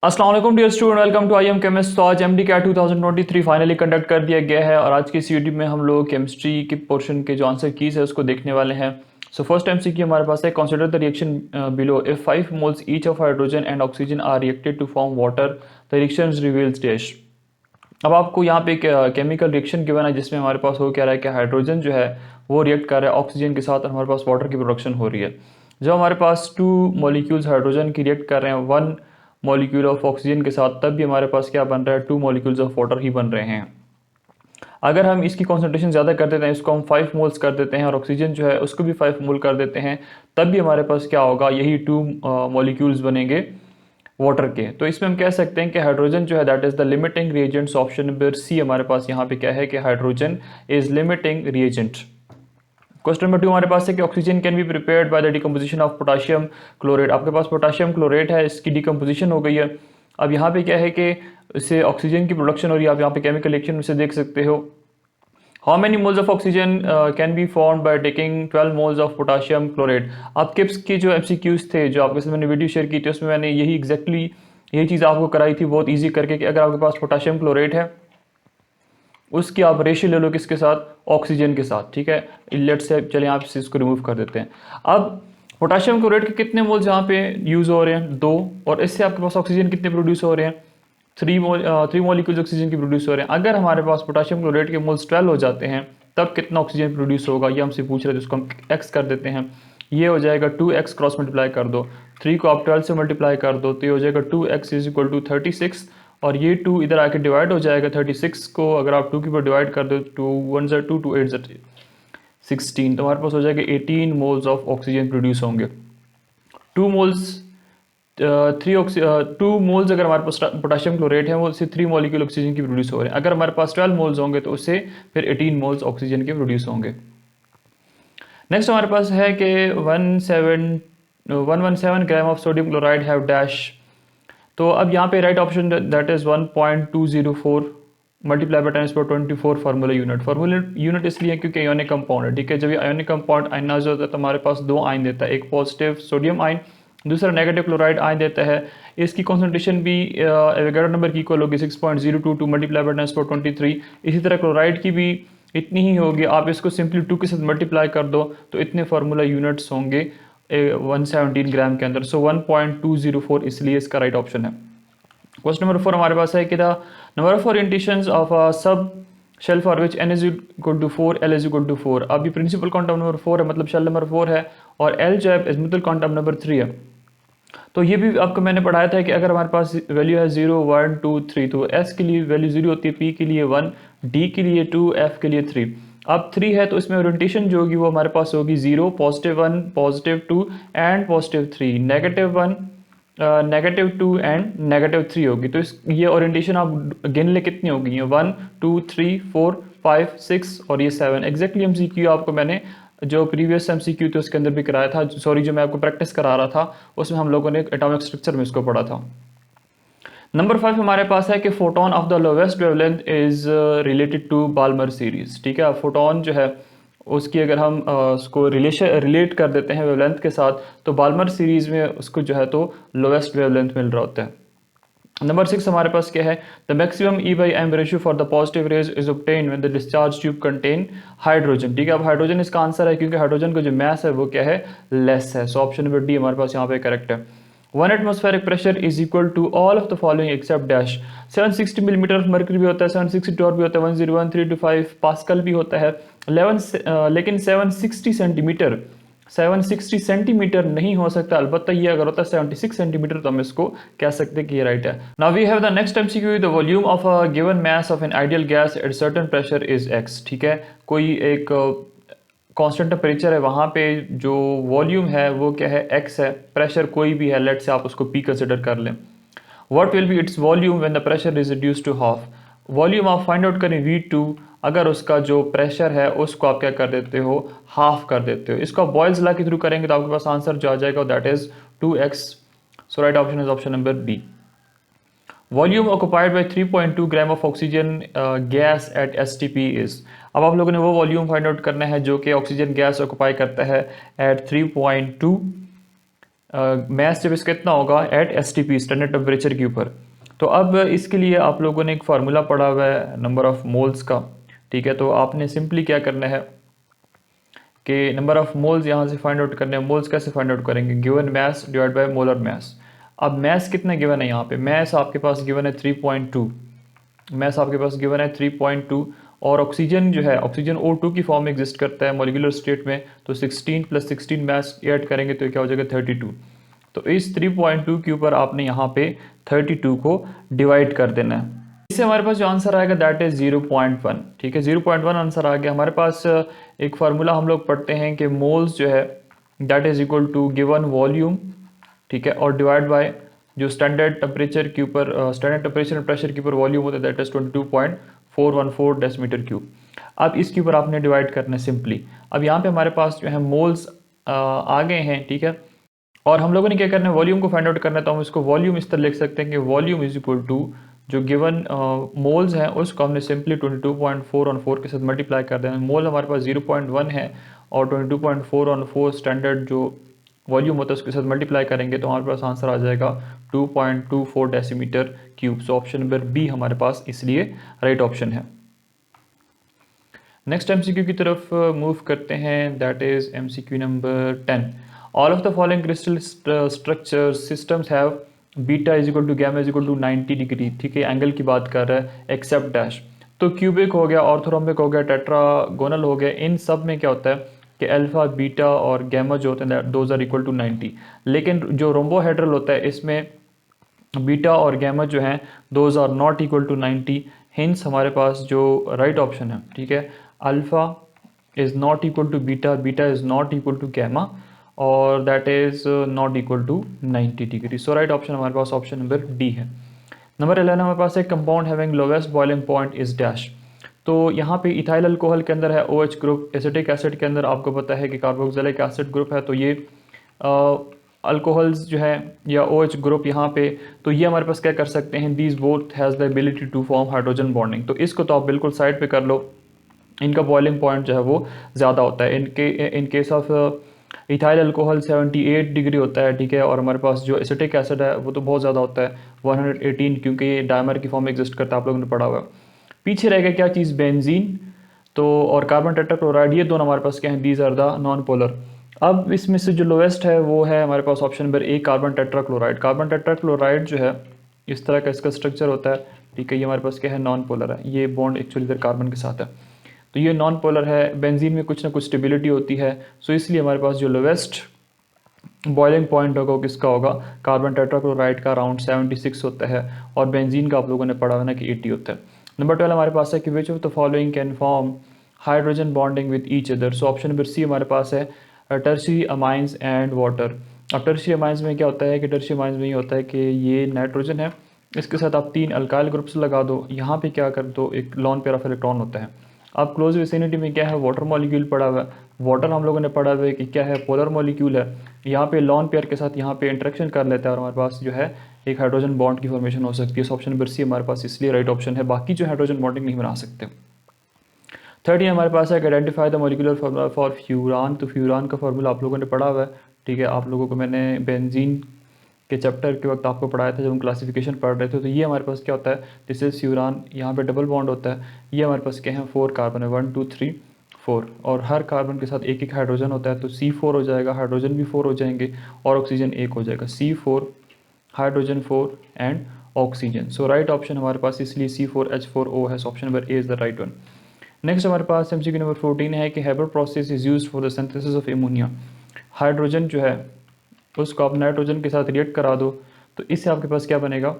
अस्सलाम वालेकुम dear student, welcome to I am chemist. तो आज एमडी कैट 2023 फाइनली कंडक्ट कर दिया गया है और आज की इस वीडियो में हम लोग केमिस्ट्री के पोर्शन के जो आंसर कीज है उसको देखने वाले हैं। सो फर्स्ट एमसीक्यू हमारे पास है, consider the reaction below if 5 moles each of hydrogen and oxygen are reacted to form water, the reaction reveals dash. अब आपको यहाँ पे एक केमिकल रिएक्शन गिवन है जिसमें हमारे पास हो क्या रहा है कि हाइड्रोजन जो है वो रिएक्ट कर रहा है ऑक्सीजन के साथ और हमारे पास वाटर की प्रोडक्शन हो रही है। जब हमारे पास 2 मॉलिक्यूल्स हाइड्रोजन की रिएक्ट कर रहे हैं 1 मॉलिक्यूल ऑफ ऑक्सीजन के साथ, तब भी हमारे पास क्या बन रहा है, 2 मॉलिक्यूल्स ऑफ वाटर ही बन रहे हैं। अगर हम इसकी कॉन्सेंट्रेशन ज़्यादा कर देते हैं, इसको हम 5 मोल्स कर देते हैं और ऑक्सीजन जो है उसको भी 5 मोल कर देते हैं, तब भी हमारे पास क्या होगा, यही 2 मॉलिक्यूल्स बनेंगे वाटर के। तो इसमें हम कह सकते हैं कि हाइड्रोजन जो है that is the limiting reagents. Option number C हमारे पास यहाँ पे क्या है कि hydrogen is limiting reagent. Question number 2 हमारे पास है कि oxygen can be prepared by the decomposition of potassium chlorate. आपके पास पोटाशियम क्लोरेट है, इसकी डिकम्पोजिशन हो गई है। अब यहाँ पे क्या है कि इससे ऑक्सीजन की प्रोडक्शन हो रही है। आप यहाँ पे केमिकल रिएक्शन में से देख सकते हो। How many moles of oxygen can be formed by taking 12 moles of potassium chlorate. आप किप्स की जो एमसीक्यूज थे जो आपके साथ मैंने वीडियो शेयर की थी उसमें मैंने यही एग्जैक्टली यही चीज़ आपको कराई थी बहुत इजी करके कि अगर आपके पास पोटाशियम क्लोरेट है उसकी आप रेशियो ले लो किसके साथ, ऑक्सीजन के साथ। ठीक है, लेट से चलिए आप इसको रिमूव कर देते हैं। अब पोटाशियम क्लोरेट के कितने मोल्स यहाँ पे यूज़ हो रहे हैं, 2, और इससे आपके पास ऑक्सीजन कितने प्रोड्यूस हो रहे हैं, 3 मॉलिक्यूल्स ऑक्सीजन की प्रोड्यूस हो रहे हैं। अगर हमारे पास पोटाशियम क्लोरेट के मोल्स 12 हो जाते हैं तब कितना ऑक्सीजन प्रोड्यूस होगा, ये हमसे पूछ रहे थे, उसको हम एक्स कर देते हैं। ये हो जाएगा 2x क्रॉस मल्टीप्लाई कर दो, 3 को आप 12 से मल्टीप्लाई कर दो तो ये हो जाएगा 2x इज इक्वल टू 36, और ये 2 इधर आके डिवाइड हो जाएगा। 36 को अगर आप 2 के ऊपर डिवाइड कर दो, 2 1 ज़ा 2 2 8 ज़ा 16, तो हमारे पास हो जाएगा 18 मोल्स ऑफ ऑक्सीजन प्रोड्यूस होंगे। 2 मोल्स 2 मोल्स अगर हमारे पास पोटाशियम क्लोरेट है वो उससे 3 मॉलिक्यूल ऑक्सीजन की प्रोड्यूस हो रहे हैं। अगर हमारे पास 12 मोल्स होंगे तो उससे फिर 18 मोल्स ऑक्सीजन के प्रोड्यूस होंगे। नेक्स्ट हमारे पास है कि 117 gram of sodium chloride have dash. तो अब यहाँ पे right option that is 1.204 multiply by 10⁻24 formula unit. Formula unit इसलिए क्योंकि आयोनिक कंपाउंड है। ठीक है, जब ये आयोनिक कंपाउंड आयनाइज होता है तो हमारे पास 2 आयन देता है, एक पॉजिटिव सोडियम आयन, दूसरा नेगेटिव क्लोराइड आयन देता है। इसकी कॉन्सेंट्रेशन भी एवोगाड्रो नंबर की इक्वल होगी 6.022 मल्टीप्लाई बाय 10⁻23। इसी तरह क्लोराइड की भी इतनी ही होगी। आप इसको सिंपली 2 के साथ मल्टीप्लाई कर दो तो इतने फार्मूला यूनिट्स होंगे 117 ग्राम के अंदर। सो 1.204 इसलिए इसका राइट ऑप्शन है। क्वेश्चन नंबर 4 हमारे पास है कि the number of orientations of a subshell for which n is equal to 4 l is equal to 4। अब ये प्रिंसिपल क्वांटम नंबर 4 है, मतलब शेल नंबर 4 है, और l जो है एजिमुथल क्वांटम नंबर 3 है। तो ये भी आपको मैंने पढ़ाया था कि अगर हमारे पास वैल्यू है 0 1 2 3 तो s के लिए वैल्यू 0 होती है, p के लिए 1, d के लिए 2, f के लिए 3। अब 3 है तो इसमें ओरिएंटेशन जो होगी वो हमारे पास होगी 0 +1 +2 एंड +3, -1 -2 एंड -3 होगी। तो इस ये ओरिएंटेशन आप गिन ले कितनी होगी, 1 2 3 4 5 6 और ये 7। एग्जैक्टली MCQ आपको मैंने जो प्रीवियस MCQ थे उसके अंदर भी कराया था, सॉरी जो मैं आपको प्रैक्टिस करा रहा था उसमें हम लोगों ने एटॉमिक स्ट्रक्चर में इसको पढ़ा था। नंबर 5 हमारे पास है कि photon of the lowest wavelength is related to Balmer series. ठीक है, फोटोन जो है उसकी अगर हम उसको रिलेट कर देते हैं वेवलेंथ के साथ तो बाल्मर सीरीज में उसको जो है तो लोवेस्ट वेवलेंथ मिल रहा होता है। नंबर 6 हमारे पास क्या है, the maximum E/m ratio for the positive raise is obtain when the discharge tube contain hydrogen. ठीक है, अब हाइड्रोजन इसका आंसर है क्योंकि हाइड्रोजन का जो मास है वो क्या है, लेस है। सो ऑप्शन नंबर डी हमारे पास यहाँ पे करेक्ट है। 1 atmospheric pressure is equal to all of the following except dash. 760 millimetre of mercury भी होता है, 762 भी होता है, 101.325 पास्कल भी होता है, 11 लेकिन 760 सेंटीमीटर नहीं हो सकता। अलबत्ता ये अगर होता है 76 सेंटीमीटर तो हम इसको कह सकते हैं कि ये राइट है। Now we have the next MCQ, the volume of a given mass of an ideal gas at certain pressure is x। ठीक है, कोई एक कांस्टेंट टेम्परेचर है, वहाँ पे जो वॉल्यूम है वो क्या है, x है, प्रेशर कोई भी है, लेट से आप उसको p कंसिडर कर लें। What will be its volume when the pressure is reduce to half. Volume आप फाइंड आउट करें V2, अगर उसका जो प्रेशर है उसको आप क्या कर देते हो, हाफ कर देते हो। इसको आप बॉयल्स लॉ के थ्रू करेंगे तो आपके पास आंसर जो आ जाएगा that is 2x। So right option is option number B. Volume occupied by 3.2 gram of oxygen gas at STP is. अब आप लोगों ने वो वॉल्यूम फाइंड आउट करना है जो कि ऑक्सीजन गैस ऑक्युपाई करता है एट 3.2 मैथ जब इसका इतना होगा एट STP स्टैंडर्ड टेम्परेचर के ऊपर। तो अब इसके लिए आप लोगों ने एक फार्मूला पढ़ा हुआ है नंबर ऑफ़ मोल्स का, ठीक है। तो आपने सिंपली क्या करना है कि नंबर ऑफ़ मोल्स यहाँ से फाइंड आउट करने हैं। मोल्स कैसे फाइंड आउट करेंगे, given mass divide by molar mass. अब मैस कितना गिवन है यहाँ पे, मैस आपके पास गिवन है 3.2, मैस आपके पास गिवन है 3.2। और ऑक्सीजन जो है, ऑक्सीजन O2 की फॉर्म में एग्जिस्ट करता है मॉलिक्यूलर स्टेट में, तो 16 + 16 मैस ऐड करेंगे तो क्या हो जाएगा 32। तो इस 3.2 के ऊपर आपने यहाँ पे 32 को डिवाइड कर देना है। इससे हमारे पास जो आंसर आएगा दैट इज 0.1, ठीक है। 0.1 आंसर आ गया हमारे पास। एक फार्मूला हम लोग पढ़ते हैं कि मोल्स जो है that is equal to given volume, ठीक है, और डिवाइड बाय जो स्टैंडर्ड टेम्परेचर के ऊपर, स्टैंडर्ड टेम्परेचर एंड प्रेशर के ऊपर वॉल्यूम होता है दैट इज 22.414 डेसीमीटर क्यूब। अब इसके ऊपर आपने डिवाइड करना है सिंपली। अब यहाँ पे हमारे पास जो है मोल्स आ गए हैं, ठीक है। और हम लोगों ने क्या करना है, वॉल्यूम को फाइंड आउट करना है। तो हम इसको वॉल्यूम इस तरह लिख सकते हैं कि वॉल्यूम इज इक्वल टू जो गिवन मोल्स हैं उसको हमने सिंपली 22.4 के साथ मल्टीप्लाई कर देना। मोल हमारे पास 0.1 है और 22.4 स्टैंडर्ड जो वॉल्यूम होता है उसके साथ मल्टीप्लाई करेंगे तो हमारे पास आंसर आ जाएगा 2.24 decimetre cube. So option number B हमारे पास इसलिए राइट ऑप्शन है। नेक्स्ट MCQ की तरफ मूव करते हैं, that is MCQ number 10। All of the following crystal structure systems have beta is equal to gamma is equal to 90 degree, ठीक है, एंगल की बात कर रहा है, एक्सेप्ट डैश। तो क्यूबिक हो गया, ऑर्थोरोम्बिक हो गया, टेट्रागोनल हो गया, इन सब में क्या होता है कि अल्फा बीटा और गैमा जो होते हैं दोज आर इक्वल टू 90। लेकिन जो रोम्बोहेड्रल होता है इसमें बीटा और गैमा जो हैं those are not equal to 90। Hence हमारे पास जो राइट ऑप्शन है, ठीक है, alpha is not equal to beta, beta is not equal to gamma और that is not equal to 90 degree. So right option हमारे पास ऑप्शन नंबर डी है। नंबर 11 हमारे पास है compound having lowest boiling point is dash. तो यहाँ पे इथाइल अल्कोहल के अंदर है OH ग्रुप, एसिटिक एसिड के अंदर आपको पता है कि कार्बोक्सिलिक एसिड ग्रुप है। तो ये अल्कोहल्स जो है या OH ग्रुप यहाँ पे, तो ये हमारे पास क्या कर सकते हैं, these both has the ability to form hydrogen bonding. तो इसको तो आप बिल्कुल साइड पे कर लो, इनका बॉइलिंग पॉइंट जो है वो ज़्यादा होता है। In case of ethyl alcohol 78 degree होता है, ठीक है, और हमारे पास जो एसिटिक एसिड है वो तो बहुत ज़्यादा होता है 118, क्योंकि ये डायमर की फॉर्म में एग्जिस्ट करता है, आप लोगों ने पढ़ा हुआ है। पीछे रह गया क्या चीज़, बेंजीन तो और कार्बन टेट्राक्लोराइड, ये दोनों हमारे पास क्या हैं, these are the non polar. अब इसमें से जो लोवेस्ट है वो है हमारे पास option number A, carbon tetrachloride. Carbon tetrachloride जो है इस तरह का इसका स्ट्रक्चर होता है, ठीक है, ये हमारे पास क्या है, नॉन पोलर है, ये बॉन्ड एक्चुअली इधर कार्बन के साथ है, तो ये नॉन पोलर है। बेंजीन में कुछ ना कुछ स्टेबिलिटी होती है, सो इसलिए हमारे पास जो लोवेस्ट बॉइलिंग पॉइंट होगा वो किसका होगा, कार्बन टेट्राक्लोराइड का अराउंड 76 होता है और बेंजीन का आप लोगों ने पढ़ा हुआ ना कि 80 होता है। नंबर 12 हमारे पास है कि which of the following can form hydrogen bonding with each other. So option number C हमारे पास है टर्शियरी अमाइंस एंड वाटर। अब टर्शियरी अमाइंस में क्या होता है कि टर्शियरी अमाइंस में ये होता है कि ये नाइट्रोजन है, इसके साथ आप 3 अल्काइल ग्रुप्स लगा दो, यहाँ पे क्या कर दो, एक लॉन पेयर ऑफ इलेक्ट्रॉन होता है। अब क्लोज विसिनिटी में क्या है, वाटर मॉलिक्यूल पड़ा हुआ है। वाटर हम लोगों ने पढ़ा हुआ है कि क्या है, पोलर मॉलिक्यूल है। यहाँ पे लॉन पेयर के साथ यहाँ पे इंटरेक्शन कर लेता है और हमारे पास जो है एक हाइड्रोजन बॉन्ड की फॉर्मेशन हो सकती है। इस ऑप्शन नंबर सी हमारे पास इसलिए राइट ऑप्शन है, बाकी जो हाइड्रोजन बॉन्डिंग नहीं बना सकते। 13 हमारे पास है identify the molecular formula for furan. तो फ्यूरान का फार्मूला आप लोगों ने पढ़ा हुआ है, ठीक है, आप लोगों को मैंने बेंजीन के चैप्टर के वक्त आपको पढ़ाया था जब हम क्लासिफिकेशन पढ़ रहे थे। तो ये हमारे पास क्या होता है, दिस इज फ्यूरान, यहाँ पे डबल बॉन्ड होता है। ये हमारे पास क्या है, 4 कार्बन है, 1 2 3 4, और हर कार्बन के साथ एक एक हाइड्रोजन होता है, तो C4 हो जाएगा, हाइड्रोजन भी 4 हो जाएंगे और ऑक्सीजन 1 हो जाएगा, C4 hydrogen 4 and oxygen. So right option हमारे पास इसलिए C4H4O है। Option number A is the right one. Next हमारे पास MCQ नंबर 14 है कि Haber process is used for the synthesis of ammonia. Hydrogen जो है उसको आप नाइट्रोजन के साथ रिएक्ट करा दो, तो इससे आपके पास क्या बनेगा,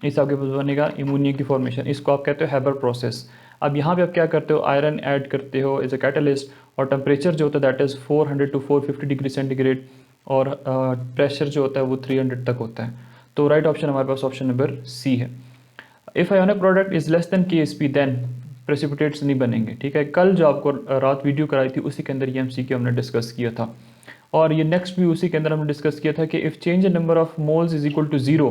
इससे आपके पास बनेगा एमोनिया की फॉर्मेशन, इसको आप कहते हो हेबर प्रोसेस। अब यहाँ पे आप क्या करते हो, आयरन ऐड करते हो एज अ कैटलिस्ट, और टेम्परेचर जो होता है that is 400 to 450 degree centigrade, और प्रेशर जो होता है वो 300 तक होता है। तो राइट ऑप्शन हमारे पास ऑप्शन नंबर सी है। If ionic product is less than KSP then precipitates नहीं बनेंगे, ठीक है। कल जो आपको रात वीडियो कराई थी उसी के अंदर ये MCQ हमने डिस्कस किया था, और ये नेक्स्ट भी उसी के अंदर हमने डिस्कस किया था कि if change in number of moles is equal to 0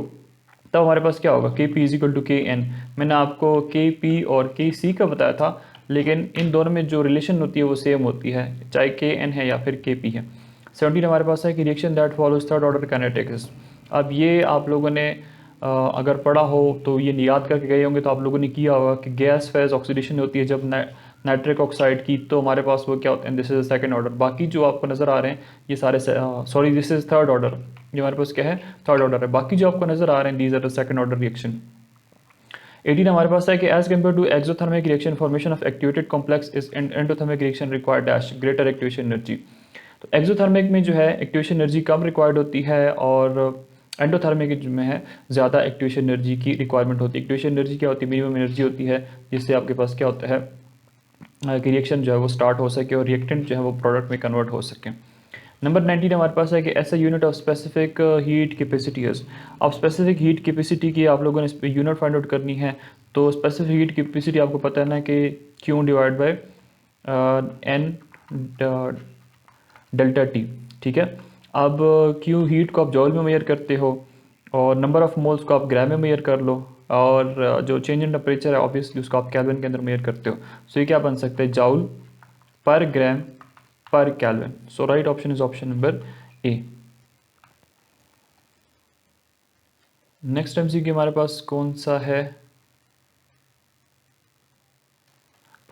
तब हमारे पास क्या होगा, Kp is equal to Kn। मैंने आपको Kp और Kc का बताया था, लेकिन इन दोनों में जो रिलेशन होती है वो सेम होती है, चाहे Kn है या फिर Kp है। 17 हमारे पास है कि reaction that follows third order kinetics. अब ये आप लोगों ने अगर पढ़ा हो तो ये याद करके गए होंगे, तो आप लोगों ने किया होगा कि गैस फेज ऑक्सीडेशन होती है जब नाइट्रिक ऑक्साइड की, तो हमारे पास वो क्या होता है, दिस इज सेकंड ऑर्डर। बाकी जो आपको नज़र आ रहे हैं ये सारे, sorry this is third order, ये हमारे पास क्या है, थर्ड ऑर्डर है। बाकी जो आपको नज़र आ रहे हैं these are the second order reaction. 18 हमारे पास है कि as compared to exothermic reaction formation of activated complex is endothermic reaction required dash greater activation energy. तो एक्सोथर्मिक में जो है एक्टिवेशन एनर्जी कम रिक्वायर्ड होती है और एंडोथर्मिक में है ज़्यादा एक्टिवेशन एनर्जी की रिक्वायरमेंट होती है। एक्टिवेशन एनर्जी क्या होती है, मिनिमम एनर्जी होती है जिससे आपके पास क्या होता है कि रिएक्शन जो है वो स्टार्ट हो सके और रिएक्टेंट जो है वो प्रोडक्ट में कन्वर्ट हो सके। नंबर 19 हमारे पास है कि ऐसा unit of specific heat capacity है। अब स्पेसिफिक हीट कैपेसिटी की आप लोगों ने इस पर यूनिट फाइंड आउट करनी है। तो स्पेसिफिक हीट कैपेसिटी आपको पता है ना कि Q divide by N delta T, ठीक है। अब Q हीट को आप जॉल में मेजर करते हो और नंबर ऑफ मोल्स को आप ग्राम में मेजर कर लो, और जो चेंज इन टेम्परेचर है ऑब्वियसली उसको आप केल्विन के अंदर मेजर करते हो। सो ये क्या बन सकता है, जॉल पर ग्राम पर kelvin. So right option is option number A. Next MCQ हमारे पास कौन सा है,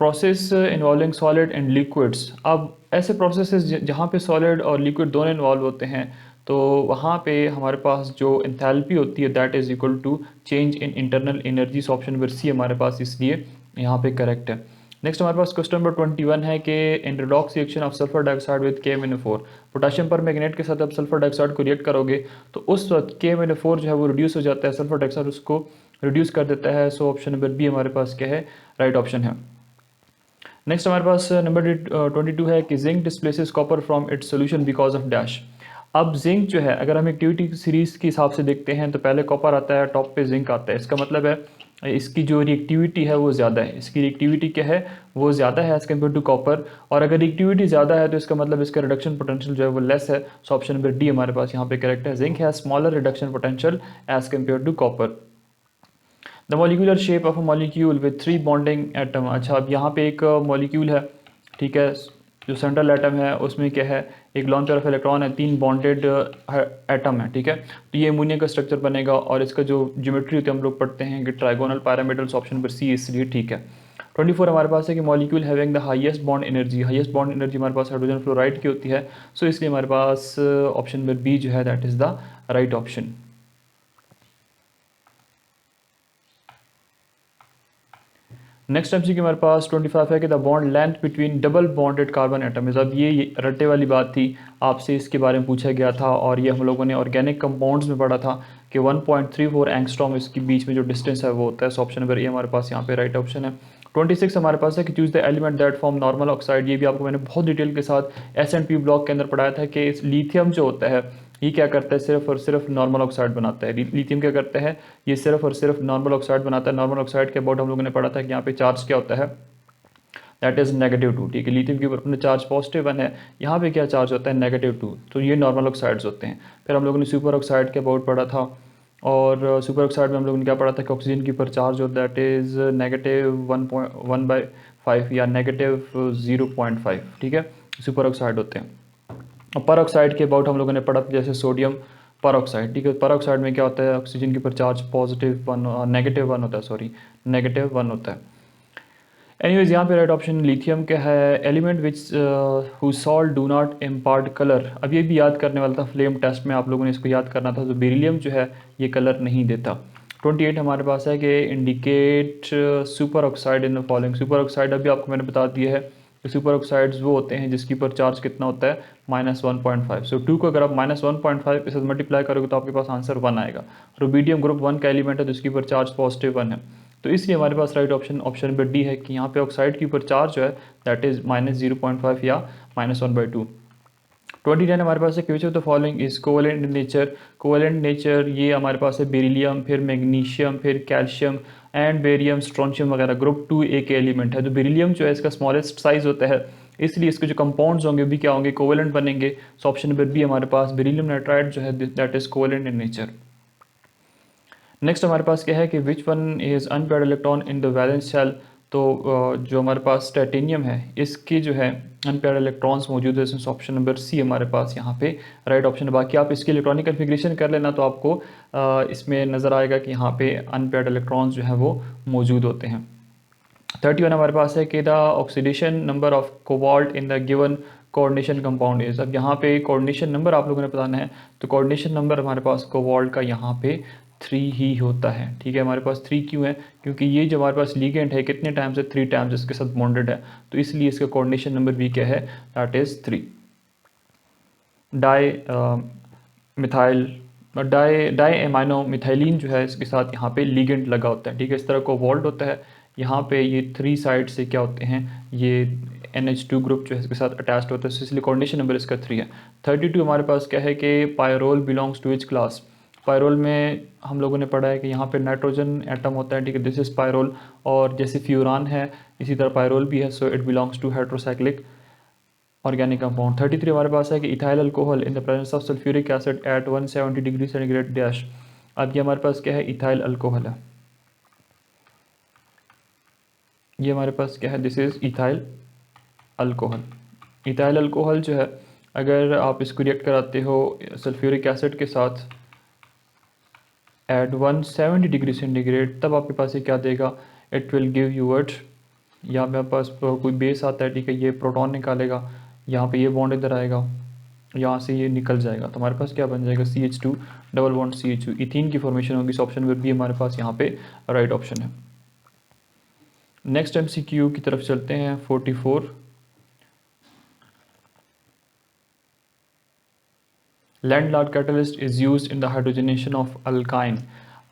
process involving solid and liquids. अब ऐसे प्रोसेसेस जहाँ पे सॉलिड और लिक्विड दोनों इन्वॉल्व होते हैं तो वहाँ पे हमारे पास जो एंथैल्पी होती है that is equal to change in internal energy. Option number C हमारे पास इसलिए यहाँ पे करेक्ट है। नेक्स्ट हमारे पास क्वेश्चन नंबर 21 है कि in redox reaction of sulphur dioxide with KMnO4, potassium permanganate के साथ आप सल्फर डाइऑक्साइड को रिएक्ट करोगे तो उस वक्त KMnO4 जो है वो रिड्यूस हो जाता है, सल्फर डाइऑक्साइड उसको रिड्यूस कर देता है। सो ऑप्शन नंबर बी हमारे पास क्या है, राइट ऑप्शन है। नेक्स्ट हमारे पास नंबर 22 है कि zinc displaces copper from its solution because of dash. अब जिंक जो है अगर हम एक्टिविटी सीरीज के हिसाब से देखते हैं तो पहले कॉपर आता है, टॉप पे जिंक आता है। इसका मतलब है इसकी जो रिएक्टिविटी है वो ज़्यादा है, इसकी रिएक्टिविटी क्या है वो ज़्यादा है एज़ कम्पेयर टू कॉपर। और अगर रिएक्टिविटी ज़्यादा है तो इसका मतलब इसका रिडक्शन पोटेंशियल जो है वो लेस है। सो ऑप्शन नंबर डी हमारे पास यहाँ पे करेक्ट है, zinc has smaller reduction potential as compared to copper. The molecular shape of a molecule with 3 bonding atom. अच्छा अब यहाँ पे एक मॉलिक्यूल है, ठीक है, जो सेंट्रल एटम है उसमें क्या है, एक लॉन पेयर ऑफ इलेक्ट्रॉन है, 3 बॉन्डेड एटम है, ठीक है। तो ये अमोनिया का स्ट्रक्चर बनेगा और इसका जो ज्योमेट्री होती है हम लोग पढ़ते हैं कि trigonal parameters. Option number C इसलिए ठीक है। 24 हमारे पास है कि molecule having the highest bond energy. Highest bond energy हमारे पास हाइड्रोजन फ्लोराइड की होती है। सो इसलिए हमारे पास ऑप्शन नंबर बी जो है that is the right option. Next MCQ हमारे पास 25 है कि the bond length between double bonded carbon atom is. अब ये रट्टे वाली बात थी, आपसे इसके बारे में पूछा गया था और ये हम लोगों ने ऑर्गेनिक कंपाउंड्स में पढ़ा था कि 1.34 एंगस्ट्रॉम इसके बीच में जो डिस्टेंस है वो होता है। सो ऑप्शन नंबर ए हमारे पास यहाँ पे राइट ऑप्शन है। 26 हमारे पास है कि choose the element that form normal oxide. ये भी आपको मैंने बहुत डिटेल के साथ S&P ब्लॉक के अंदर पढ़ाया था कि लिथियम जो होता है ये क्या करता है, सिर्फ और सिर्फ नॉर्मल ऑक्साइड बनाता है। लिथियम क्या करता है, ये सिर्फ और सिर्फ नॉर्मल ऑक्साइड बनाता है। नॉर्मल ऑक्साइड के अबाउट हम लोगों ने पढ़ा था कि यहाँ पे चार्ज क्या होता है, दैट इज -2, ठीक है। लिथियम के ऊपर अपने चार्ज +1 है, यहाँ पे क्या चार्ज होता है -2। तो ये नॉर्मल ऑक्साइड्स होते हैं। फिर हम लोगों ने सुपर ऑक्साइड के अबाउट पढ़ा था और सुपर ऑक्साइड में हम लोगों ने क्या पढ़ा था कि ऑक्सीजन के ऊपर चार्ज होता है दैट इज़ -1/5 या -0.5, ठीक है, सुपर ऑक्साइड होते हैं। और पर ऑक्साइड के अबाउट हम लोगों ने पढ़ा जैसे सोडियम पर ऑक्साइड, ठीक है। पर ऑक्साइड में क्या होता है, ऑक्सीजन के ऊपर चार्ज -1 होता है, सॉरी -1 होता है। एनीवेज यहाँ पे राइट ऑप्शन लिथियम का है। Element which who salt do not impart colour. अब ये भी याद करने वाला था, फ्लेम टेस्ट में आप लोगों ने इसको याद करना था। तो बेरिलियम जो है ये कलर नहीं देता। 28 हमारे पास है कि indicate super oxide in the following. Super oxide अभी आपको मैंने बता दिया है कि सुपर ऑक्साइड्स वो होते हैं जिसके ऊपर चार्ज कितना होता है -1.5। सो 2 को अगर आप -1.5 के साथ मल्टीप्लाई करोगे तो आपके पास आंसर 1 आएगा। रुबीडियम ग्रुप 1 का एलिमेंट है जिसके ऊपर चार्ज +1 है। तो इसलिए हमारे पास right option option number D है कि यहाँ पे ऑक्साइड के ऊपर चार्ज जो है दैट इज -0.5 या -1/2। 29 हमारे पास है कि which of the following is covalent in nature. Covalent nature ये हमारे पास है बेरिलियम, फिर मैग्नीशियम, फिर कैल्शियम एंड बेरियम, स्ट्रोंशियम वगैरह। ग्रुप 2A के एलिमेंट है। तो बेरिलियम जो है इसका स्मॉलेस्ट साइज होता है, इसलिए इसके जो कंपाउंड्स होंगे भी क्या होंगे, कोवेलेंट बनेंगे। सो ऑप्शन नंबर बी हमारे पास बेरिलियम नाइट्राइड जो है that is covalent in nature. Next हमारे पास क्या है कि which one is unpaired electron in the valence shell तो जो हमारे पास टाइटेनियम है इसके जो है अनपेयर्ड इलेक्ट्रॉन्स मौजूद है, इसमें ऑप्शन नंबर सी हमारे पास यहाँ पे राइट ऑप्शन है। बाकी आप इसकी इलेक्ट्रॉनिक कन्फिग्रेशन कर लेना तो आपको इसमें नज़र आएगा कि यहाँ पे अनपेयर्ड इलेक्ट्रॉन्स जो है वो मौजूद होते हैं। 31 हमारे पास है कि the oxidation number of cobalt in the given coordination compound is. अब यहाँ पे कोऑर्डिनेशन नंबर आप लोगों ने बताना है, तो कोऑर्डिनेशन नंबर हमारे पास कोबाल्ट का यहाँ पे 3 ही होता है। ठीक है, हमारे पास 3 क्यों है, क्योंकि ये जो हमारे पास लिगेंड है कितने टाइम्स है, 3 टाइम्स इसके साथ बॉन्डेड है, तो इसलिए इसका कोऑर्डिनेशन नंबर भी क्या है, that is 3। Dimethyl diamino methylene जो है इसके साथ यहाँ पे लिगेंड लगा होता है। ठीक है, इस तरह कोबाल्ट होता है, यहाँ पे ये 3 साइड से क्या होते हैं, ये NH2 ग्रुप जो है इसके साथ अटैच्ड होता है, इसलिए कोऑर्डिनेशन नंबर इसका 3 है। 32 हमारे पास क्या है कि pyrrole belongs to which class. Pyrrole में हम लोगों ने पढ़ा है कि यहाँ पे नाइट्रोजन एटम होता है। ठीक है, दिस इज पायरोल, और जैसे फ्यूरान है इसी तरह पायरोल भी है, so it belongs to heterocyclic organic compound. 33 हमारे पास है कि ethyl alcohol in the presence of sulphuric acid at 170 degree centigrade dash. अब ये हमारे पास क्या है, इथाइल अल्कोहल है, ये हमारे पास क्या है, this is ethyl alcohol. Ethyl alcohol जो है अगर आप इसको रिएक्ट कराते हो सल्फ्यूरिक एसिड के साथ एट 170 डिग्री सेंटीग्रेड, तब आपके पास ये क्या देगा, it will give you what, यहाँ पे आपके पास कोई बेस आता है। ठीक है, ये प्रोटॉन निकालेगा, यहाँ पे ये बॉन्ड इधर आएगा, यहाँ से ये निकल जाएगा, तो हमारे पास क्या बन जाएगा, CH2 double bond CH2, ethene की फॉर्मेशन होगी। इस ऑप्शन नंबर बी हमारे पास यहाँ पे राइट ऑप्शन है। नेक्स्ट MCQ की तरफ चलते हैं। 44 Lindlar catalyst is used in the hydrogenation of alkyne.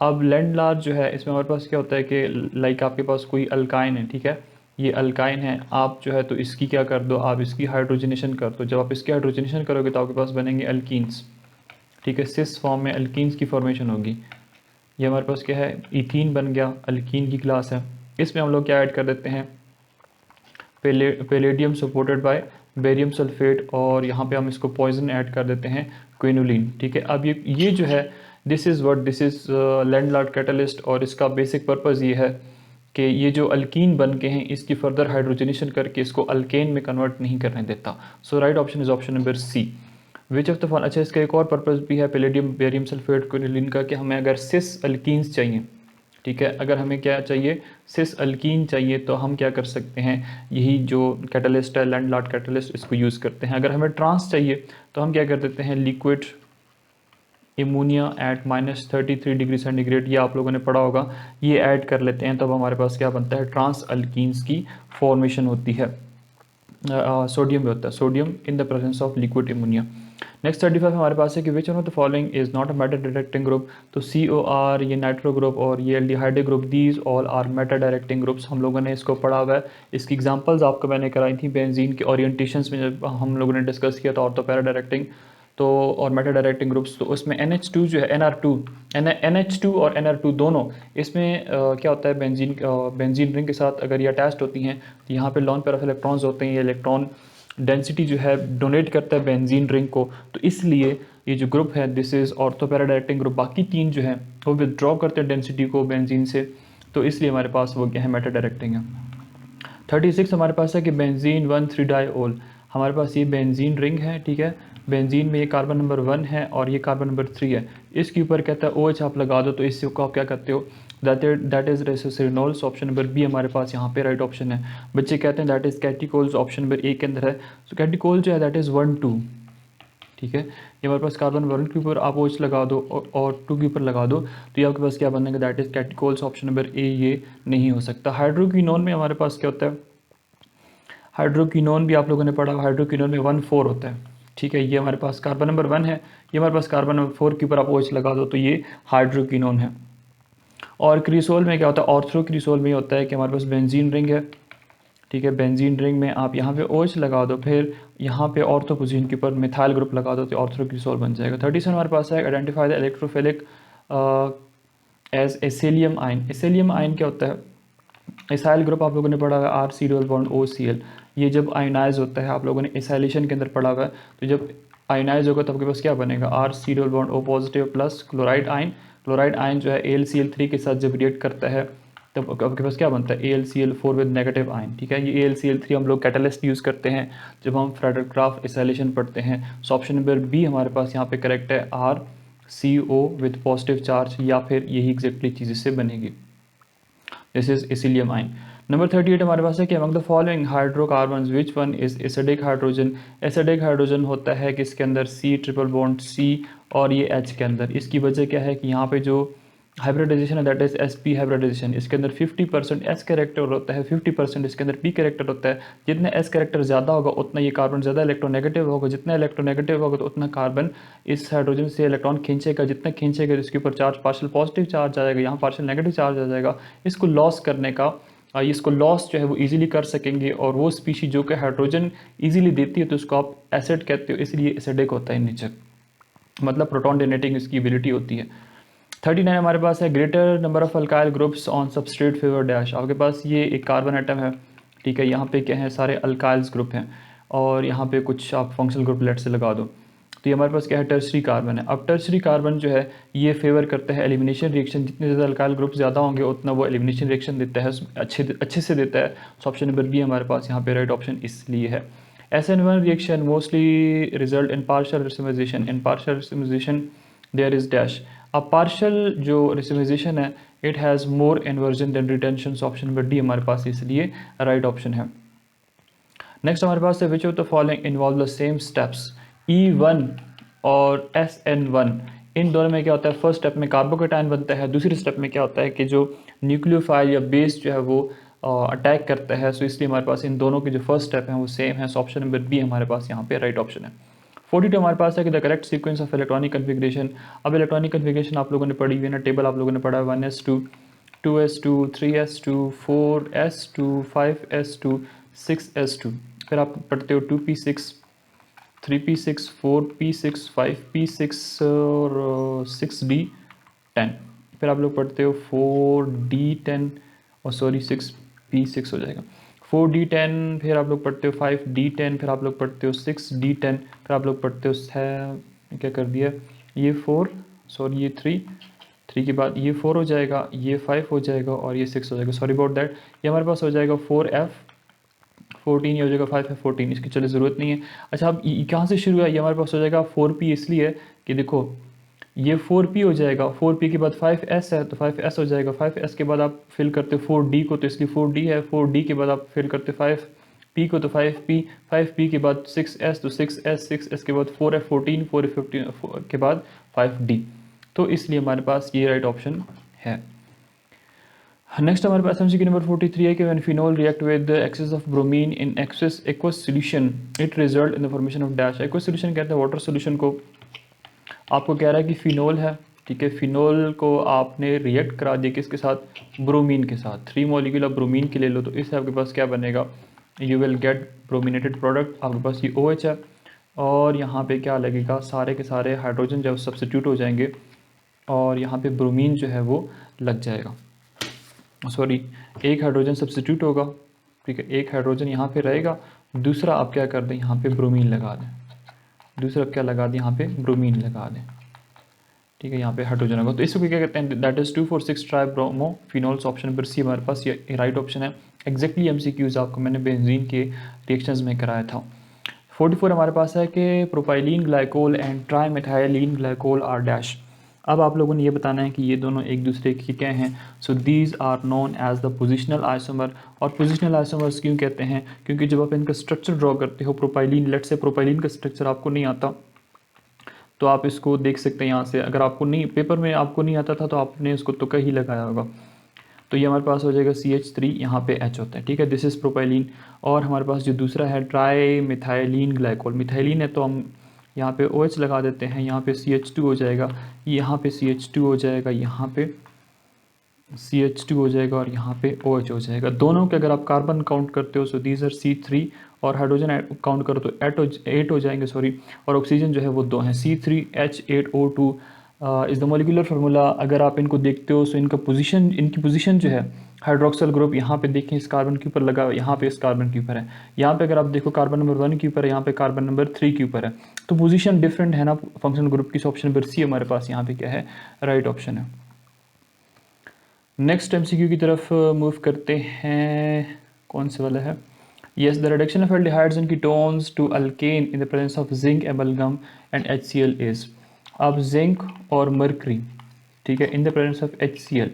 अब लैंडलार्ड जो है इसमें हमारे पास क्या होता है कि लाइक आपके पास कोई अल्काइन है, ठीक है, ये अल्काइन है, आप जो है तो इसकी क्या कर दो, आप इसकी हाइड्रोजनेशन कर दो। जब आप इसकी हाइड्रोजनेशन करोगे तो आपके पास बनेंगे अल्कीन्स। ठीक है, सिस फॉर्म में अल्कीन्स की फॉर्मेशन होगी। ये हमारे पास क्या है, इथीन बन गया, अल्कीन की क्लास है। इसमें हम लोग क्या ऐड कर देते हैं, palladium supported by barium sulphate, और यहाँ पे हम इसको पॉइजन ऐड कर देते हैं, क्विनोलिन। ठीक है, अब ये जो है दिस इज़ लैंडलार्ड कैटलिस्ट, और इसका बेसिक पर्पज़ ये है कि ये जो अल्कीन बन के हैं इसकी फर्दर हाइड्रोजनेशन करके इसको अल्केन में कन्वर्ट नहीं करने देता। So right option is option number C, which of the following. अच्छा, इसका एक और पर्पज़ भी है पैलेडियम बेरियम सल्फेट क्विनोलिन का, कि हमें अगर सिस अल्कीन्स चाहिए, ठीक है, अगर हमें क्या चाहिए, सिस अल्कीन चाहिए, तो हम क्या कर सकते हैं, यही जो कैटलिस्ट है लैंडलार्ड कैटलिस्ट, इसको यूज़ करते हैं। अगर हमें ट्रांस चाहिए तो हम क्या कर देते हैं, liquid ammonia at -33 degree centigrade, ये आप लोगों ने पढ़ा होगा, ये ऐड कर लेते हैं, तब हमारे पास क्या बनता है, ट्रांस अल्कीन्स की फॉर्मेशन होती है। सोडियम भी होता है, sodium in the presence of liquid ammonia. Next 35 हमारे पास है कि which one of the following is not a meta directing group. तो COR, ये नाइट्रो ग्रुप और ये aldehyde group, these all are meta directing groups. हम लोगों ने इसको पढ़ा हुआ है, इसकी एग्जांपल्स आपको मैंने कराई थी बेंजीन के ओरिएंटेशंस में, जब हम लोगों ने डिस्कस किया था ऑर्थो पैरा डायरेक्टिंग तो और मेटा डायरेक्टिंग ग्रुप्स। तो उसमें NH2 जो है NH2 और NR2 दोनों, इसमें क्या होता है, बेंजीन रिंग के साथ अगर ये अटैच्ड होती हैं तो यहाँ पे लॉन पेयर ऑफ इलेक्ट्रॉन्स होते हैं, ये इलेक्ट्रॉन डेंसिटी जो है डोनेट करता है बेंजीन रिंग को, तो इसलिए ये जो ग्रुप है this is ortho para directing group. बाकी 3 जो है वो विदड्रॉ करते हैं डेंसिटी को बेंजीन से, तो इसलिए हमारे पास वो क्या है, मेटा डायरेक्टिंग है। 36 हमारे पास है कि बेंजीन 1,3-डाइओल, हमारे पास ये बेंजीन रिंग है। ठीक है, बेंजीन में ये कार्बन नंबर 1 है और ये कार्बन नंबर 3 है, इसके ऊपर कहता है OH आप लगा दो, तो इससे को आप क्या करते हो, that is resorcinols. Option number B हमारे पास यहाँ पे राइट ऑप्शन है। बच्चे कहते हैं that is catechols, option number A के अंदर है। तो कैटिकोल जो है दैट इज़ 1-2। ठीक है, ये हमारे पास कार्बन 1 के ऊपर आप OH लगा दो और 2 के ऊपर लगा दो, तो ये आपके पास क्या बनेगा, that is catechols. Option number A ये नहीं हो सकता। हाइड्रोक्विनोन में हमारे पास क्या होता है, हाइड्रोक्विनोन भी आप लोगों ने पढ़ा, हाइड्रोक्विनोन में 1,4 होता है। ठीक है, ये हमारे पास कार्बन नंबर 1 है, ये हमारे पास कार्बन नंबर 4 के ऊपर आप OH लगा दो, तो ये हाइड्रोक्विनोन है। और क्रिसोल में क्या होता है, ऑर्थो क्रिसोल में होता है कि हमारे पास बेंजीन रिंग है। ठीक है, बेंजीन रिंग में आप यहाँ पे OH लगा दो, फिर यहाँ पे ऑर्थो पोजीशन के ऊपर मिथाइल ग्रुप लगा दो, तो ऑर्थो क्रिसोल बन जाएगा। 37 हमारे पास है identify the electrophilic as acylium ion. Acylium ion क्या होता है, एसाइल ग्रुप आप लोगों ने पढ़ा हुआ है, R C बॉन्ड OCl, ये जब आयनाइज होता है आप लोगों ने एसाइलेशन के अंदर पढ़ा हुआ है, तो जब आयनाइज होगा तो आपके पास क्या बनेगा, R C bond O positive plus chloride ion. Chloride ion जो है AlCl3 के साथ जब रिएक्ट करता है तब आपके पास क्या बनता है AlCl4 विद नेगेटिव आयन, ठीक है। ये AlCl3 हम लोग कैटलिस्ट यूज़ करते हैं जब हम फ्रेडरक्राफ्ट एसाइलेशन पढ़ते हैं। सो ऑप्शन नंबर बी हमारे पास यहाँ पे करेक्ट है, RCO विद पॉजिटिव चार्ज, या फिर यही एग्जैक्टली चीज़ इससे बनेगी। This is acylium ion. Number 38 हमारे पास है कि among the following hydrocarbons which one is acidic hydrogen. Acidic hydrogen होता है कि इसके अंदर C ट्रिपल बॉन्ड C और ये H के अंदर। इसकी वजह क्या है कि यहाँ पे जो हाइब्रिडाइजेशन है दैट इज sp हाइब्रिडाइजेशन, इसके अंदर 50% S कैरेक्टर होता है, 50% इसके अंदर P कैरेक्टर होता है। जितना S कैरेक्टर ज़्यादा होगा उतना ये कार्बन ज़्यादा इलेक्ट्रोनेगेटिव होगा, जितना इलेक्ट्रोनेगेटिव होगा तो उतना कार्बन इस हाइड्रोजन से इलेक्ट्रॉन खींचेगा, जितना खींचेगा तो इसके ऊपर चार्ज पार्शियल पॉजिटिव चार्ज आ जाएगा, यहाँ पार्शियल नेगेटिव चार्ज आ जाएगा। इसको लॉस करने का इसको लॉस जो है वो इजीली कर सकेंगे, और वो स्पीशी जो कि हाइड्रोजन इजीली देती है तो उसको आप एसिड कहते हो, इसलिए एसिडिक होता है नेचर, मतलब प्रोटॉन डोनेटिंग इसकी एबिलिटी होती है। 39 हमारे पास है greater number of alkyl groups on substrate favour dash. आपके पास ये एक कार्बन आइटम है, ठीक है, यहाँ पे क्या है सारे अल्काइल्स ग्रुप हैं, और यहाँ पे कुछ आप फंक्शनल ग्रुप लेट से लगा दो, तो ये हमारे पास क्या है टर्शरी कार्बन है। अब टर्शरी कार्बन जो है ये फेवर करता है एलिमिनेशन रिएक्शन, जितने ज़्यादा अल्काइल ग्रुप ज़्यादा होंगे उतना वो एलिमिनेशन रिएक्शन देता है, अच्छे से देता है। सो ऑप्शन नंबर बी हमारे पास यहाँ पे राइट ऑप्शन इसलिए है। SN1 reaction mostly result in partial racemisation, in partial racemisation there is dash. अब पार्शियल जो रेसिमाइजेशन है it has more inversion than retention, option number D हमारे पास इसलिए राइट ऑप्शन है। नेक्स्ट हमारे पास है विच of the following involve the same steps. E1 और SN1 इन दोनों में क्या होता है, फर्स्ट स्टेप में कार्बोकेटाइन बनता है, दूसरे स्टेप में क्या होता है कि जो न्यूक्लियोफाइल या बेस जो है वो अटैक करता है। सो इसलिए हमारे पास इन दोनों के जो फर्स्ट स्टेप हैं वो सेम है। सो ऑप्शन नंबर बी हमारे पास यहाँ पे राइट ऑप्शन है। 42 हमारे पास है कि the correct sequence of electronic configuration. अब इलेक्ट्रॉनिक कन्फिग्रेशन आप लोगों ने पढ़ी हुई है ना, टेबल आप लोगों ने पढ़ा है 1s2 2s2 3s2 4s2 5s2 6s2, फिर आप पढ़ते हो 2p6 3p6 4p6 5p6 और 6d10, फिर आप लोग पढ़ते हो 4d10 और सॉरी 6p6 हो जाएगा 4d10, फिर आप लोग पढ़ते हो 5d10, फिर आप लोग पढ़ते हो 6d10, फिर आप लोग पढ़ते हो क्या कर दिया ये 4 सॉरी ये 3 के बाद ये 4 हो जाएगा, ये 5 हो जाएगा और ये 6 हो जाएगा, सॉरी अबाउट दैट। ये हमारे पास हो जाएगा 4f14, ये हो जाएगा 5f14, इसकी चले ज़रूरत नहीं है। अच्छा अब कहाँ से शुरू है, ये हमारे पास हो जाएगा 4p, इसलिए कि देखो ये 4p हो जाएगा, 4p के बाद 5s है तो 5s हो जाएगा, 5s के बाद आप फिल करते 4d को तो इसलिए 4d है, 4d के बाद आप फिल करते 5p को तो 5p, 5p के बाद 6s तो 6s, 6s के बाद 4f14, 4f15 के बाद 5d, तो इसलिए हमारे पास ये राइट ऑप्शन है। नेक्स्ट हमारे पास एमसीक्यू नंबर 43 है कि when phenol react with excess of bromine in aqueous solution it result in the formation of dash. Aqueous solution कहते हैं वाटर सॉल्यूशन को। आपको कह रहा है कि फिनोल है, ठीक है, फिनोल को आपने रिएक्ट करा दिया किसके साथ, ब्रोमीन के साथ, 3 मॉलिक्यूल आप ब्रोमीन के ले लो तो इससे आपके पास क्या बनेगा, you will get brominated product. आपके पास ये OH है और यहाँ पे क्या लगेगा, सारे के सारे हाइड्रोजन जो सब्सटीट्यूट हो जाएंगे और यहाँ पे ब्रोमीन जो है वो लग जाएगा, सॉरी एक हाइड्रोजन सब्सटीट्यूट होगा, ठीक है, एक हाइड्रोजन यहाँ पे रहेगा, दूसरा आप क्या कर दें यहाँ पे ब्रोमीन लगा दें, दूसरा आप क्या लगा दें यहाँ पे ब्रोमीन लगा दें, ठीक है, यहाँ पे हाइड्रोजन होगा तो इसको क्या कहते हैं, that is 2,4,6 tribromo phenols. Option number C हमारे पास ये राइट ऑप्शन है। एग्जैक्टली MCQs आपको मैंने बेंजीन के रिएक्शंस में कराया था। 44 हमारे पास है कि propylene glycol and trimethylene glycol are dash. अब आप लोगों ने ये बताना है कि ये दोनों एक दूसरे के क्या हैं। So these are known as the positional isomer. और पोजिशनल आइसोमर्स क्यों कहते हैं, क्योंकि जब आप इनका स्ट्रक्चर ड्रॉ करते हो, प्रोपाइलीन लेट से प्रोपाइलीन का स्ट्रक्चर आपको नहीं आता तो आप इसको देख सकते हैं यहाँ से, अगर आपको नहीं पेपर में आपको नहीं आता था तो आपने इसको तुक्का ही लगाया होगा। तो ये हमारे पास हो जाएगा CH3, यहाँ पे H होता है, ठीक है, दिस इज़ प्रोपाइलीन। और हमारे पास जो दूसरा है ट्राई मिथाइलिन ग्लाइकोल, मिथाइलिन है तो हम यहाँ पे OH लगा देते हैं, यहाँ पे CH2 हो जाएगा, यहाँ पे CH2 हो जाएगा, यहाँ पे CH2 हो जाएगा और यहाँ पे OH हो जाएगा। दोनों के अगर आप कार्बन काउंट करते हो सो दीज आर C3 और हाइड्रोजन काउंट करो तो 8 हो जाएंगे सॉरी, और ऑक्सीजन जो है वो 2 हैं, C3H8O2 is the molecular formula. अगर आप इनको देखते हो सो इनकी पोजीशन जो है हाइड्रोक्सल ग्रुप यहाँ पे देखें इस कार्बन के ऊपर लगा हुआ है, यहाँ पे इस कार्बन के ऊपर है, यहाँ पे अगर आप देखो कार्बन नंबर 1 के ऊपर है, यहाँ पे कार्बन नंबर 3 के ऊपर है, तो पोजीशन डिफरेंट है ना फंक्शनल ग्रुप की। ऑप्शन नंबर सी हमारे पास यहाँ पे क्या है, राइट ऑप्शन है। नेक्स्ट एमसीक्यू की तरफ मूव करते हैं। कौन से वाला है? Yes, the reduction of aldehydes and ketones to alkane in the presence of zinc amalgam and HCl is। अब जिंक और मर्करी, ठीक है, इन द प्रेजेंस ऑफ HCl,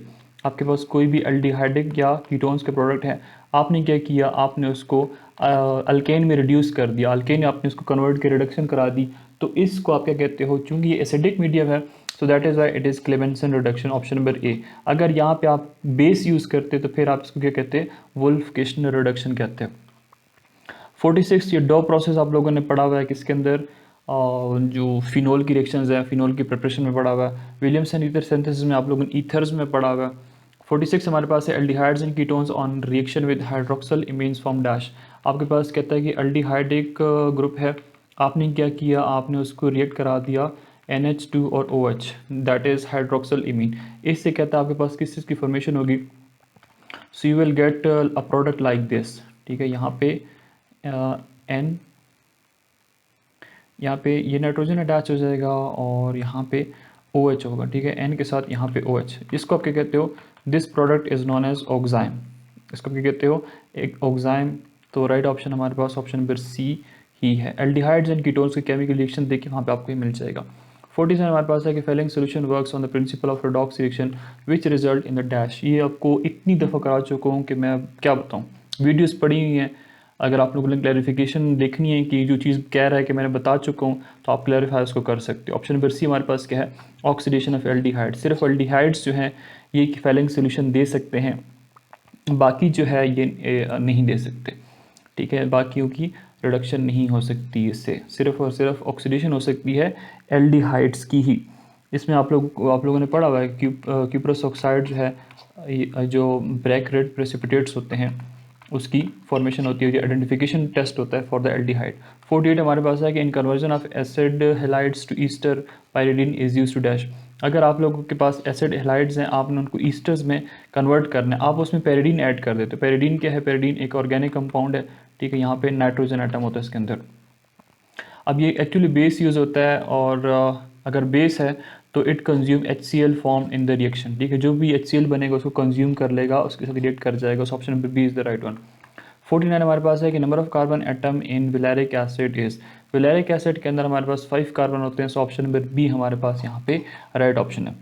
आपके पास कोई भी अल्डिहाइडिक या कीटोन्स के प्रोडक्ट हैं, आपने क्या किया, आपने उसको अल्केन में रिड्यूस कर दिया, अल्केन आपने उसको कन्वर्ट के रिडक्शन करा दी, तो इसको आप क्या कहते हो, चूंकि ये एसिडिक मीडियम है, so that is why it is Clemmensen reduction, option number ए। अगर यहाँ पे आप बेस यूज़ करते तो फिर आप इसको क्या कहते हैं, वुल्फ-किश्नर रिडक्शन कहते हैं। 46 ये डो प्रोसेस आप लोगों ने पढ़ा हुआ है, किसके अंदर, जो फिनोल की रिएक्शंस हैं, फिनोल की प्रिपरेशन में पढ़ा हुआ है। विलियमसन ईथर सिंथेसिस में आप लोगों ने ईथर्स में पढ़ा हुआ है। 46 हमारे पास है aldehydes and ketones on reaction with hydroxyl imines form dash. आपके पास कहता है कि एल्डिहाइडिक ग्रुप है, आपने क्या किया, आपने उसको रिएक्ट करा दिया NH2 और OH, that is hydroxyl imine. इससे कहता है आपके पास किस चीज़ की फॉर्मेशन होगी, so you will get a product like this, ठीक है। यहाँ पे N, यहाँ पे ये नाइट्रोजन अटैच हो जाएगा और यहाँ पे OH होगा, ठीक है, N के साथ यहाँ पे OH। इसको आप क्या कहते हो, this product is known as oxime. इसको क्या कहते हो, एक ऑक्साइम। तो राइट ऑप्शन हमारे पास ऑप्शन नंबर सी ही है। एल्डिहाइड्स एंड कीटोन्स की केमिकल रिएक्शन देखिए, वहाँ पे आपको ये मिल जाएगा। 47 हमारे पास है कि Fehling solution works on the principle of redox reaction which result in the dash. ये आपको इतनी दफ़ा करा चुका हूँ कि मैं क्या बताऊँ, वीडियोज़ पढ़ी हुई हैं। अगर आप लोगों ने क्लैरिफिकेशन देखनी है कि जो चीज़ कह रहा है कि मैंने बता चुका हूँ, तो आप क्लैरिफाई उसको कर सकते हो। ऑप्शन नंबर सी हमारे पास क्या है, ऑक्सीडेशन ऑफ एल्डिहाइड। सिर्फ एल्डिहाइड्स जो हैं ये फेलिंग सोल्यूशन दे सकते हैं, बाकी जो है ये नहीं दे सकते, ठीक है, बाकियों की रिडक्शन नहीं हो सकती इससे, सिर्फ और सिर्फ ऑक्सीडेशन हो सकती है एल्डिहाइड्स की ही। इसमें आप लोगों ने पढ़ा हुआ है क्यूप्रस ऑक्साइड जो है, जो ब्लैक रेड प्रेसिपिटेट्स होते हैं उसकी फॉर्मेशन होती है, जो आइडेंटिफिकेशन टेस्ट होता है फॉर द एल्डिहाइड। 48 हमारे पास है कि in conversion of acid halides to ester pyridine is use to dash. अगर आप लोगों के पास एसिड हेलाइड्स हैं, आपने उनको ईस्टर्स में कन्वर्ट करना है, आप उसमें पैरिडीन ऐड कर देते हो। पैरिडीन क्या है, पैरिडीन एक ऑर्गेनिक कंपाउंड है, ठीक है, यहाँ पे नाइट्रोजन एटम होता है इसके अंदर। अब ये एक्चुअली बेस यूज़ होता है, और अगर बेस है तो it consume HCl form in the reaction, ठीक है, जो भी HCl बनेगा उसको कंज्यूम कर लेगा, उसके साथ रिएक्ट कर जाएगा। उस option number B is the right one. 49 हमारे पास है कि number of carbon atom in valeric acid is. Valeric acid के अंदर हमारे पास 5 कार्बन होते हैं, सो ऑप्शन नंबर बी हमारे पास यहाँ पे राइट ऑप्शन है।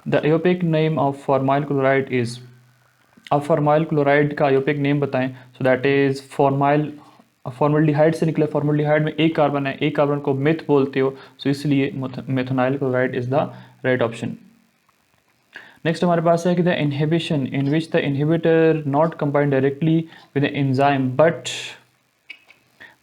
The IUPAC name of formyl chloride is. अब फॉर्माइल क्लोराइड का आयोपिक नेम बताएं, सो दैट इज़ फॉर्मल्डिहाइड से निकले। फॉर्मल्डिहाइड में एक कार्बन है, एक कार्बन को मिथ बोलते हो, सो इसलिए methanoyl chloride is the right option. Next हमारे पास है कि the inhibition in which the inhibitor not combine directly with the enzyme but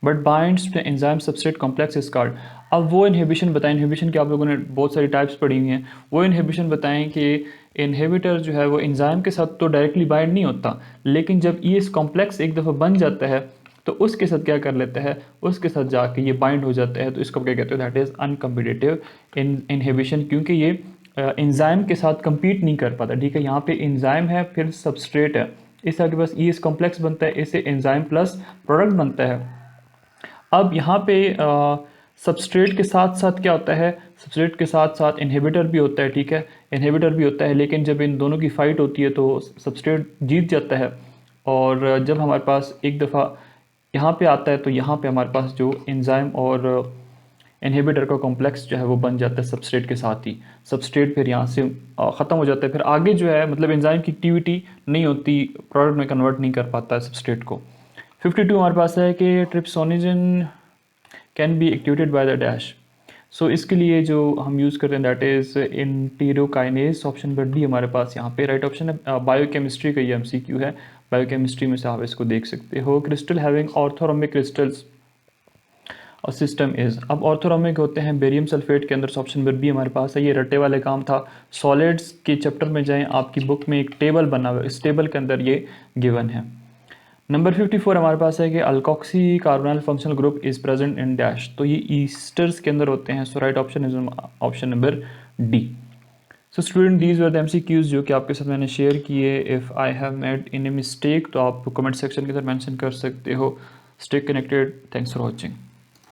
binds to enzyme substrate complex is called. अब वो इनहिबिशन बताएं, इनहिबिशन की आप लोगों ने बहुत सारी टाइप्स पढ़ी हुई हैं, वो इनहिबिशन बताएं कि इनहिबिटर जो है वो एंजाइम के साथ तो डायरेक्टली बाइंड नहीं होता, लेकिन जब ये इस कॉम्प्लेक्स एक दफ़ा बन जाता है तो उसके साथ क्या कर लेता है, उसके साथ जाके ये बाइंड हो जाता है, तो इसको क्या कहते हैं, दैट इज़ अनकम्पिटिटिव इनहिबिशन, क्योंकि ये एंजाइम के साथ compete नहीं कर पाता, ठीक है। यहाँ पे एंजाइम है, फिर सबस्ट्रेट है, इससे आपके पास इस कॉम्प्लेक्स बनता है, इससे एंजाइम प्लस प्रोडक्ट बनता है। अब यहाँ पे सबस्ट्रेट के साथ साथ क्या होता है, सबस्ट्रेट के साथ साथ इनहिबिटर भी होता है, ठीक है, इनहिबिटर भी होता है, लेकिन जब इन दोनों की फाइट होती है तो सबस्ट्रेट जीत जाता है, और जब हमारे पास एक दफ़ा यहाँ पे आता है तो यहाँ पे हमारे पास जो एंजाइम और इनहिबिटर का कॉम्प्लेक्स जो है वो बन जाता है सबस्ट्रेट के साथ ही। सबस्ट्रेट फिर यहाँ से ख़त्म हो जाता है, फिर आगे जो है मतलब एंजाइम की एक्टिविटी नहीं होती, प्रोडक्ट में कन्वर्ट नहीं कर पाता है सबस्ट्रेट को। 52 हमारे पास है कि trypsinogen can be activated by the dash. So इसके लिए जो हम यूज़ करते हैं that is enterokinase, option number D हमारे पास यहाँ पे राइट ऑप्शन है। बायोकेमिस्ट्री का ये MCQ है, बायोकेमिस्ट्री में से आप इसको देख सकते हो। क्रिस्टल हैविंग ऑर्थोरोमिक क्रिस्टल्स और सिस्टम इज़। अब ऑर्थोरोमिक होते हैं बेरियम सल्फेट के अंदर, ऑप्शन नंबर बी हमारे पास है। ये रट्टे वाले काम था, सॉलिड्स के चैप्टर में जाएं, आपकी बुक में एक टेबल बना हुआ है, इस टेबल के अंदर ये गिवन है। नंबर 54 हमारे पास है कि alkoxy carbonyl functional group is present in dash, तो ये ईस्टर्स के अंदर होते हैं, so right option is option number D. So student these were the MCQs जो कि आपके साथ मैंने शेयर किए। If I have made in a mistake तो आप कमेंट सेक्शन के अंदर मेंशन कर सकते हो। Stay connected, thanks for watching.